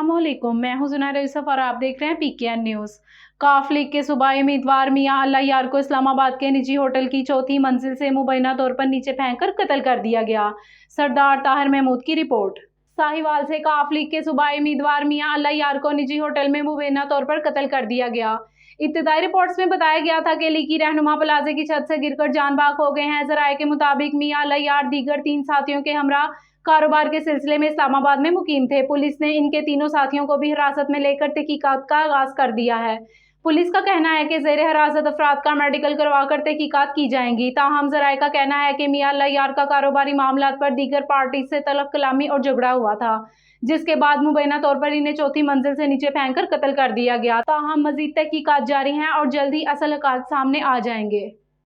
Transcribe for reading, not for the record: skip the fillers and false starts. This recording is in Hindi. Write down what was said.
अस्सलामुअलैकुम, मैं हूं जुनैरा यूसुफ और आप देख रहे हैं पीकेएन न्यूज़। काफ लीग के सूबाई उम्मीदवार मियां अल्लाह यार को इस्लामाबाद के निजी होटल की चौथी मंजिल से मुबैना तौर पर नीचे फेंककर कत्ल कर दिया गया। सरदार ताहिर महमूद की रिपोर्ट। साहिवाल से काफ लीग के सूबाई उम्मीदवार मियां अल्लाह यार को निजी होटल में मुबैना तौर पर कत्ल कर दिया गया। इब्तिदाई रिपोर्ट्स में बताया गया था कि लीगी रहनुमा प्लाजे की छत से गिरकर जान बाग हो गए हैं। जराये के मुताबिक मियां अल्लाह यार दीगर 3 साथियों के हमरा कारोबार के सिलसिले में इस्लामाबाद में मुकीम थे। पुलिस ने इनके तीनों साथियों को भी हिरासत में लेकर तहकीकात का आगाज कर दिया है। पुलिस का कहना है कि जेर हिरासत अफराद का मेडिकल करवाकर तहकीकात की जाएंगी। ताहम जराये का कहना है कि मियां अल्लाह यार का कारोबारी मामलात पर दीगर पार्टी से तलब कलामी और झगड़ा हुआ था, जिसके बाद मुबैना तौर पर इन्हें चौथी मंजिल से नीचे फेंक कर कत्ल कर दिया गया। ताहम मजीद तहकीकात जारी हैं और जल्द ही असल हक़ाइक़ सामने आ जाएंगे।